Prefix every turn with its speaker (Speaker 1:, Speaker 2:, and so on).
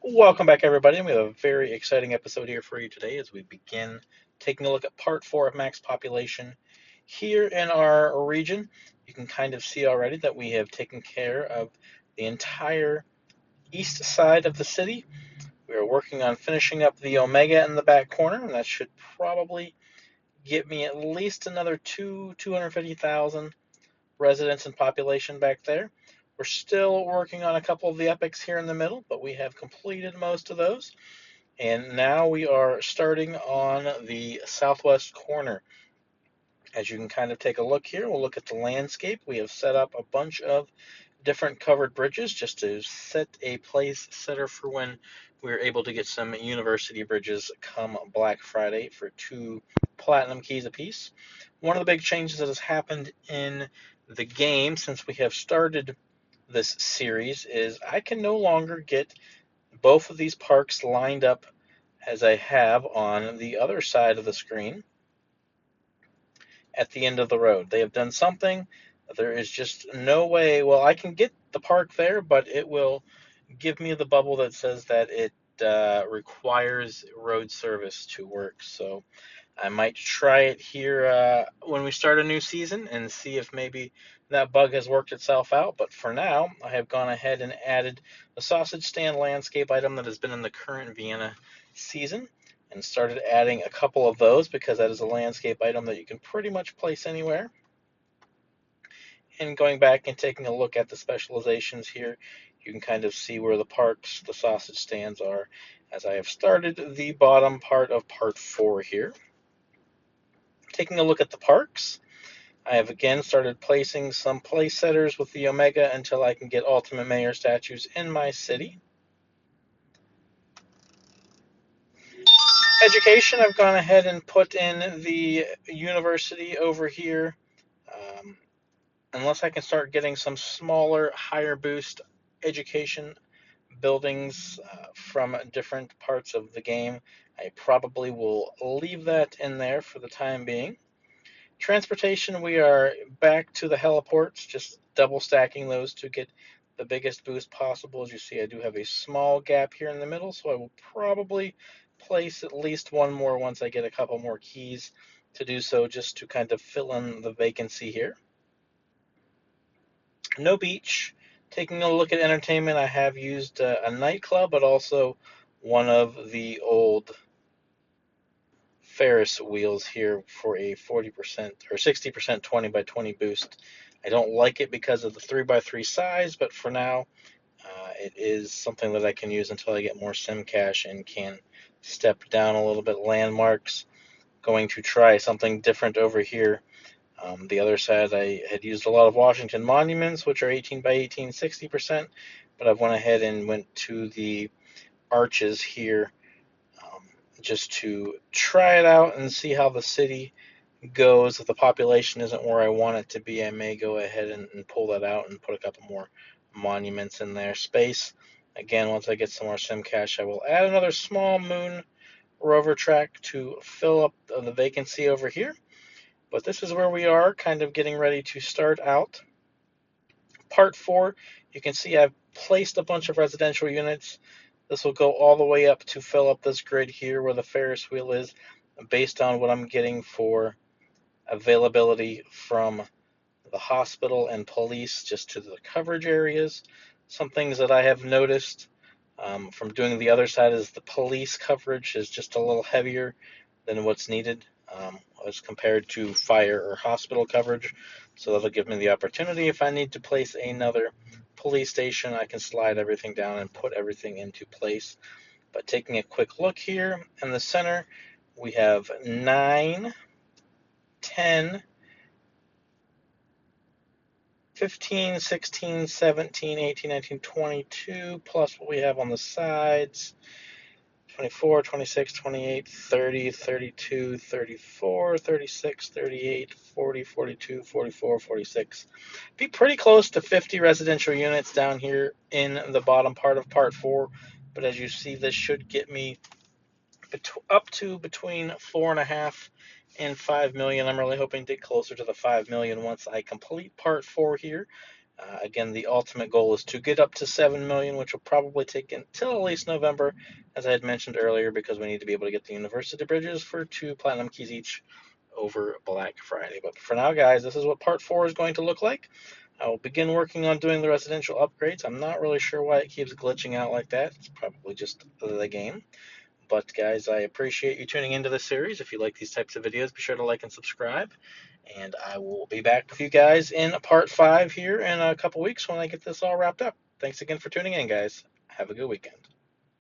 Speaker 1: Welcome back, everybody. We have a very exciting episode here for you today as we begin taking a look at part four of max population here in our region. You can kind of see already that we have taken care of the entire east side of the city. We are working on finishing up the Omega in the back corner, and that should probably get me at least another 250,000 residents and population back there. We're still working on a couple of the epics here in the middle, but we have completed most of those. And now we are starting on the southwest corner. As you can kind of take a look here, we'll look at the landscape. We have set up a bunch of different covered bridges just to set a place setter for when we're able to get some university bridges come Black Friday for 2 platinum keys apiece. One of the big changes that has happened in the game since we have started this series is I can no longer get both of these parks lined up as I have on the other side of the screen at the end of the road. They have done something. There is just no way. Well, I can get the park there, but it will give me the bubble that says that it requires road service to work. So I might try it here when we start a new season and see if maybe that bug has worked itself out. But for now, I have gone ahead and added the sausage stand landscape item that has been in the current Vienna season and started adding a couple of those because that is a landscape item that you can pretty much place anywhere. And going back and taking a look at the specializations here, you can kind of see where the parks, the sausage stands are as I have started the bottom part of part four here. Taking a look at the parks, I have again started placing some place setters with the Omega until I can get Ultimate Mayor statues in my city. Education, I've gone ahead and put in the university over here. Um, Unless I can start getting some smaller, higher boost education buildings from different parts of the game, I probably will leave that in there for the time being. Transportation, we are back to the heliports, just double stacking those to get the biggest boost possible. As you see, I do have a small gap here in the middle, so I will probably place at least one more once I get a couple more keys to do so, just to kind of fill in the vacancy here. No beach. Taking a look at entertainment, I have used a nightclub, but also one of the old Ferris wheels here for a 40% or 60% 20 by 20 boost. I don't like it because of the 3x3 size, but for now, it is something that I can use until I get more sim cash and can step down a little bit. Landmarks, going to try something different over here. The other side, I had used a lot of Washington monuments, which are 18 by 18, 60%, but I've went ahead and went to the arches here um, just to try it out and see how the city goes. If the population isn't where I want it to be, I may go ahead and pull that out and put a couple more monuments in there. Space, again, once I get some more sim cash, I will add another small moon rover track to fill up the vacancy over here. But this is where we are, kind of getting ready to start out. Part four, you can see I've placed a bunch of residential units. This will go all the way up to fill up this grid here where the Ferris wheel is, based on what I'm getting for availability from the hospital and police just to the coverage areas. Some things that I have noticed from doing the other side is the police coverage is just a little heavier than what's needed as compared to fire or hospital coverage. So that'll give me the opportunity if I need to place another police station, I can slide everything down and put everything into place. But taking a quick look here in the center, we have 9, 10, 15, 16, 17, 18, 19, 22, plus what we have on the sides. 24, 26, 28, 30, 32, 34, 36, 38, 40, 42, 44, 46. Be pretty close to 50 residential units down here in the bottom part of part four. But as you see, this should get me up to between 4.5 and 5 million. I'm really hoping to get closer to the 5 million once I complete part four here. Again, the ultimate goal is to get up to 7 million, which will probably take until at least November, as I had mentioned earlier, because we need to be able to get the university bridges for 2 platinum keys each over Black Friday. But for now, guys, this is what part 4 is going to look like. I will begin working on doing the residential upgrades. I'm not really sure why it keeps glitching out like that. It's probably just the game. But guys, I appreciate you tuning into this series. If you like these types of videos, be sure to like and subscribe. And I will be back with you guys in part 5 here in a couple weeks when I get this all wrapped up. Thanks again for tuning in, guys. Have a good weekend.